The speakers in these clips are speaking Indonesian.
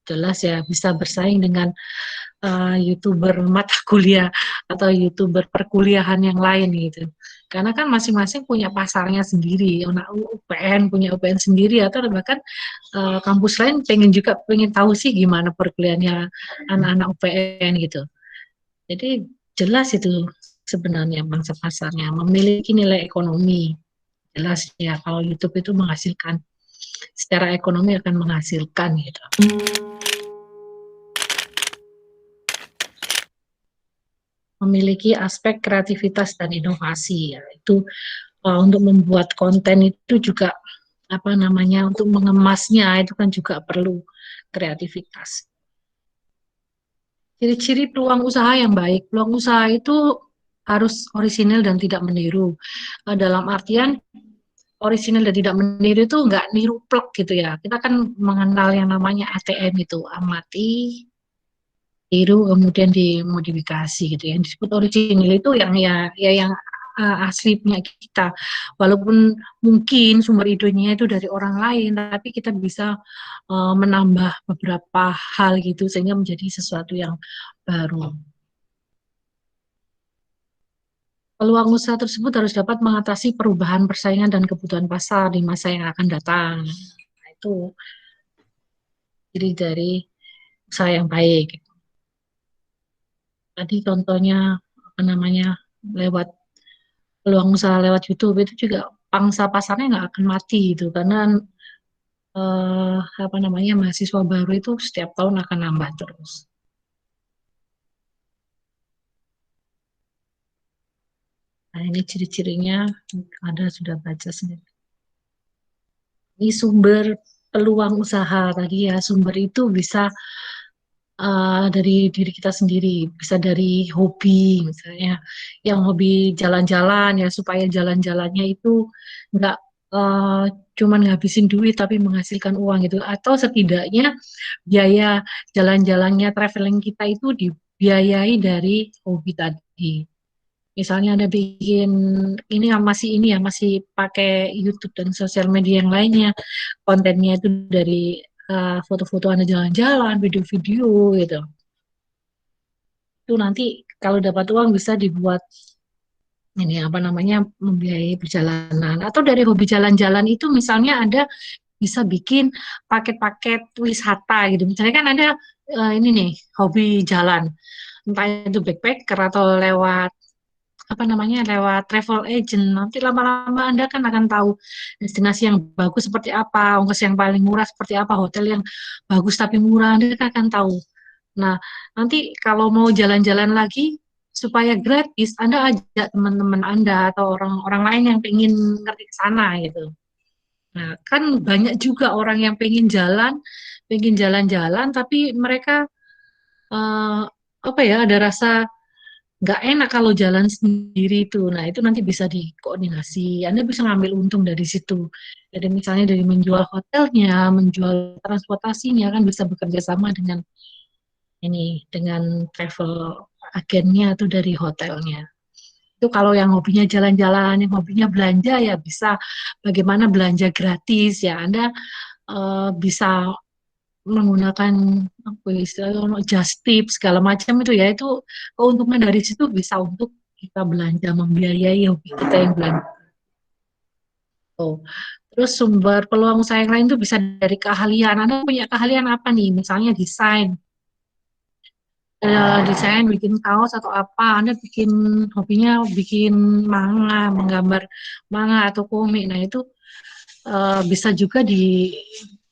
jelas ya bisa bersaing dengan YouTuber mata kuliah atau YouTuber perkuliahan yang lain gitu. Karena kan masing-masing punya pasarnya sendiri. Anak UPN punya UPN sendiri atau bahkan kampus lain pengen tahu sih gimana perkuliahannya anak-anak UPN gitu. Jadi jelas itu sebenarnya bangsa pasarnya memiliki nilai ekonomi. Jelas ya kalau YouTube itu menghasilkan secara ekonomi akan menghasilkan gitu. Memiliki aspek kreativitas dan inovasi ya. Itu untuk membuat konten itu juga apa namanya untuk mengemasnya itu kan juga perlu kreativitas. Ciri-ciri peluang usaha yang baik. Peluang usaha itu harus orisinil dan tidak meniru. Dalam artian orisinil dan tidak meniru itu nggak niru plek gitu ya. Kita kan mengenal yang namanya ATM itu, amati, tiru, kemudian dimodifikasi gitu ya. Yang disebut orisinil itu yang yang asli punya kita. Walaupun mungkin sumber idenya itu dari orang lain, tapi kita bisa menambah beberapa hal gitu sehingga menjadi sesuatu yang baru. Peluang usaha tersebut harus dapat mengatasi perubahan persaingan dan kebutuhan pasar di masa yang akan datang. Nah, itu ciri dari usaha yang baik. Tadi contohnya apa namanya lewat peluang usaha lewat YouTube itu juga pangsa pasarnya nggak akan mati gitu karena apa namanya mahasiswa baru itu setiap tahun akan nambah terus. Nah ini ciri-cirinya ada sudah baca sendiri. Ini sumber peluang usaha tadi ya sumber itu bisa dari diri kita sendiri, bisa dari hobi misalnya, yang hobi jalan-jalan ya supaya jalan-jalannya itu nggak uh, cuman ngabisin duit tapi menghasilkan uang gitu, atau setidaknya biaya jalan-jalannya traveling kita itu dibiayai dari hobi tadi. Misalnya ada bikin ini yang masih ini ya masih pakai YouTube dan sosial media yang lainnya, kontennya itu dari foto-foto Anda jalan-jalan, video-video gitu. Itu nanti kalau dapat uang bisa dibuat ini apa namanya membiayai perjalanan. Atau dari hobi jalan-jalan itu misalnya ada bisa bikin paket-paket wisata gitu. Misalnya kan ada ini nih hobi jalan, entah itu backpacker atau lewat apa namanya lewat travel agent. Nanti lama-lama Anda kan akan tahu destinasi yang bagus seperti apa, ongkos yang paling murah seperti apa, hotel yang bagus tapi murah Anda kan akan tahu. Nah, nanti kalau mau jalan-jalan lagi supaya gratis, Anda ajak teman-teman Anda atau orang-orang lain yang pengen ngerti ke sana gitu. Nah, kan banyak juga orang yang pengen jalan-jalan, tapi mereka eh, apa ya ada rasa nggak enak kalau jalan sendiri itu. Nah, itu nanti bisa dikoordinasi. Anda bisa ngambil untung dari situ. Jadi misalnya dari menjual hotelnya, menjual transportasinya kan bisa bekerja sama dengan dengan travel agennya atau dari hotelnya. Itu kalau yang hobinya jalan-jalan, yang hobinya belanja ya bisa bagaimana belanja gratis ya. Anda bisa menggunakan apa ya, istilahnya just tip segala macam itu ya itu keuntungan dari situ bisa untuk kita belanja membiayai hobi kita yang belanja. Oh. Terus sumber peluang usaha yang lain itu bisa dari keahlian. Anda punya keahlian apa nih? Misalnya desain, desain bikin kaos atau apa. Anda bikin hobinya bikin manga, menggambar manga atau komik. Nah, itu bisa juga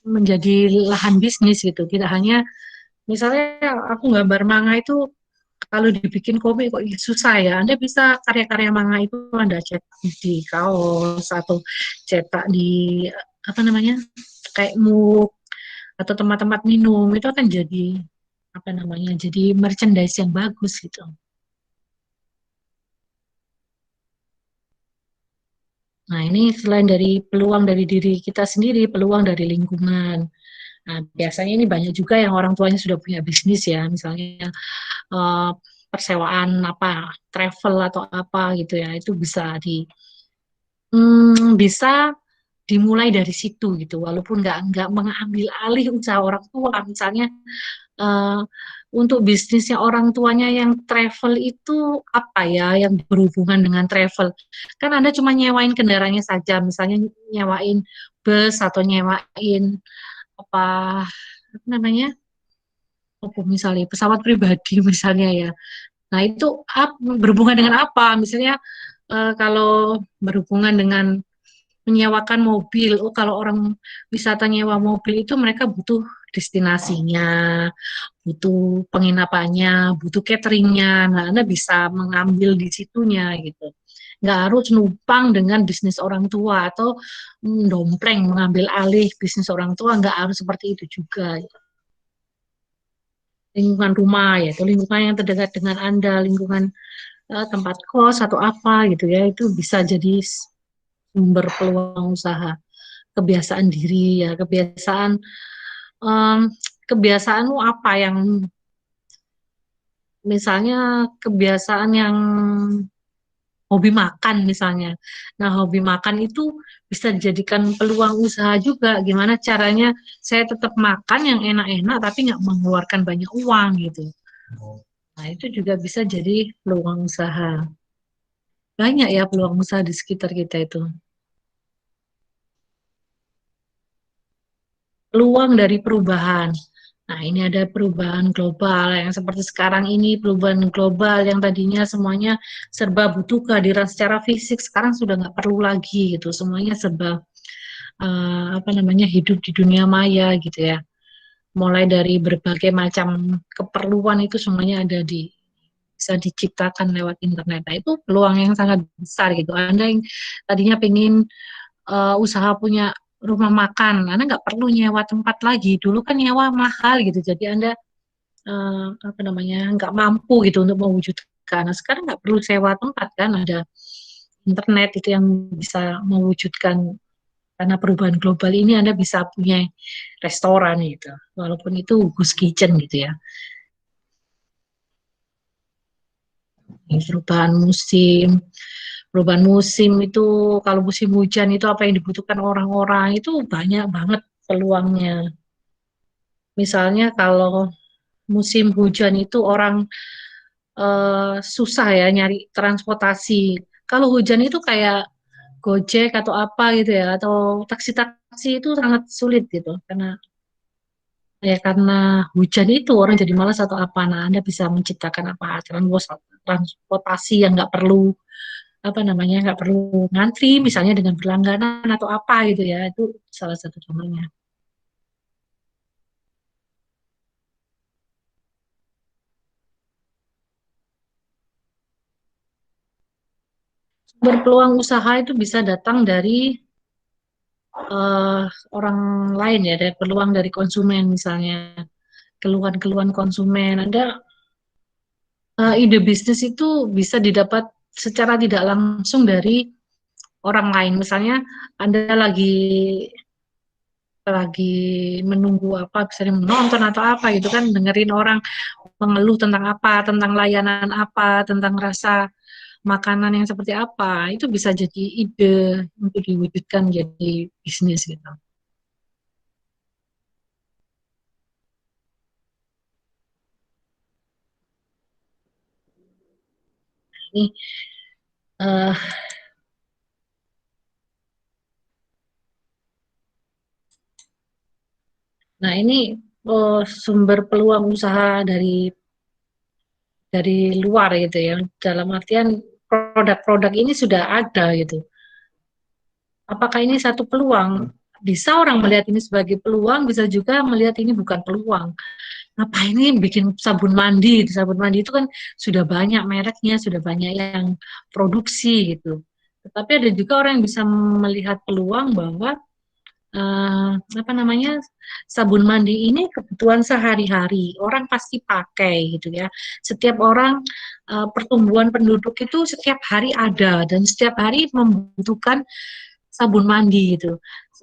menjadi lahan bisnis gitu. Tidak hanya misalnya aku gambar manga itu kalau dibikin komik kok susah ya. Anda bisa karya-karya manga itu Anda cetak di kaos atau cetak di apa namanya kayak mug atau tempat-tempat minum itu akan jadi apa namanya jadi merchandise yang bagus gitu. Nah ini selain dari peluang dari diri kita sendiri, peluang dari lingkungan. Nah biasanya ini banyak juga yang orang tuanya sudah punya bisnis ya, misalnya eh, persewaan apa travel atau apa gitu ya, itu bisa bisa dimulai dari situ gitu, walaupun nggak mengambil alih usaha orang tua. Misalnya eh, untuk bisnisnya orang tuanya yang travel itu apa ya, yang berhubungan dengan travel. Kan Anda cuma nyewain kendaraannya saja, misalnya nyewain bus atau nyewain apa, apa namanya, apa misalnya pesawat pribadi misalnya ya. Nah itu berhubungan dengan apa? Misalnya kalau berhubungan dengan menyewakan mobil. Oh, kalau orang wisata nyewa mobil itu mereka butuh destinasinya, butuh penginapannya, butuh cateringnya. Nah, Anda bisa mengambil di situnya gitu. Nggak harus numpang dengan bisnis orang tua atau dompleng mengambil alih bisnis orang tua. Nggak harus seperti itu juga. Gitu. Lingkungan rumah ya, itu lingkungan yang terdekat dengan Anda, lingkungan tempat kos atau apa gitu ya, itu bisa jadi sumber peluang usaha. Kebiasaan diri ya, em, kebiasaan apa yang misalnya kebiasaan yang hobi makan misalnya. Nah, hobi makan itu bisa dijadikan peluang usaha juga. Gimana caranya saya tetap makan yang enak-enak tapi nggak mengeluarkan banyak uang gitu. Nah, itu juga bisa jadi peluang usaha. Banyak ya peluang usaha di sekitar kita itu. Peluang dari perubahan. Nah, ini ada perubahan global yang seperti sekarang ini, perubahan global yang tadinya semuanya serba butuh kehadiran secara fisik, sekarang sudah nggak perlu lagi gitu. Semuanya serba apa namanya, hidup di dunia maya gitu ya. Mulai dari berbagai macam keperluan itu semuanya ada di bisa diciptakan lewat internet. Nah, itu peluang yang sangat besar gitu. Anda yang tadinya pengen usaha punya rumah makan, Anda nggak perlu nyewa tempat lagi. Dulu kan nyewa mahal gitu, jadi Anda apa namanya, nggak mampu gitu untuk mewujudkan. Nah, sekarang nggak perlu sewa tempat kan, ada internet itu yang bisa mewujudkan. Karena perubahan global ini Anda bisa punya restoran gitu, walaupun itu ghost kitchen gitu ya. Perubahan musim itu, kalau musim hujan itu apa yang dibutuhkan orang-orang itu banyak banget peluangnya. Misalnya kalau musim hujan itu orang susah ya nyari transportasi. Kalau hujan itu kayak Gojek atau apa gitu ya, atau taksi-taksi itu sangat sulit gitu, karena hujan itu orang jadi malas atau apa. Nah, Anda bisa menciptakan apa, transportasi yang nggak perlu apa namanya, nggak perlu ngantri, misalnya dengan berlangganan atau apa gitu ya, itu salah satu contohnya. Berpeluang usaha itu bisa datang dari eh, orang lain ya, dari peluang dari konsumen misalnya, keluhan-keluhan konsumen. Ada ide bisnis itu bisa didapat secara tidak langsung dari orang lain. Misalnya Anda lagi menunggu apa, misalnya menonton atau apa gitu kan, dengerin orang mengeluh tentang apa, tentang layanan apa, tentang rasa makanan yang seperti apa, itu bisa jadi ide untuk diwujudkan jadi bisnis gitu. Ini, eh, nah ini sumber peluang usaha dari luar gitu ya. Dalam artian produk-produk ini sudah ada gitu. Apakah ini satu peluang? Bisa orang melihat ini sebagai peluang, bisa juga melihat ini bukan peluang. Ngapain ini bikin sabun mandi? Sabun mandi itu kan sudah banyak mereknya, sudah banyak yang produksi gitu. Tetapi ada juga orang yang bisa melihat peluang bahwa apa namanya, sabun mandi ini kebutuhan sehari-hari, orang pasti pakai gitu ya. Setiap orang, pertumbuhan penduduk itu setiap hari ada dan setiap hari membutuhkan sabun mandi gitu.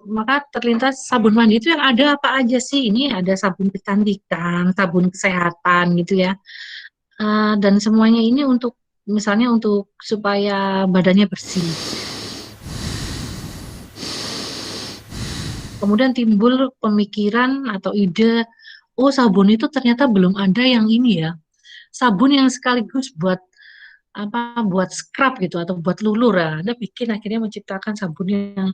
Maka terlintas sabun mandi itu yang ada apa aja sih? Ini ada sabun kecantikan, sabun kesehatan gitu ya. Dan semuanya ini untuk misalnya untuk supaya badannya bersih. Kemudian timbul pemikiran atau ide, oh sabun itu ternyata belum ada yang ini ya, sabun yang sekaligus buat apa, buat scrub gitu atau buat lulur ya. Anda bikin akhirnya menciptakan sabun yang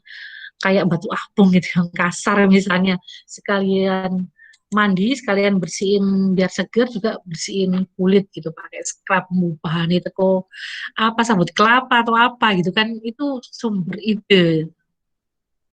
kayak batu apung gitu, yang kasar misalnya. Sekalian mandi, sekalian bersihin biar seger, juga bersihin kulit gitu pakai scrub, bahan itu kok apa, sabut kelapa atau apa gitu kan, itu sumber ide.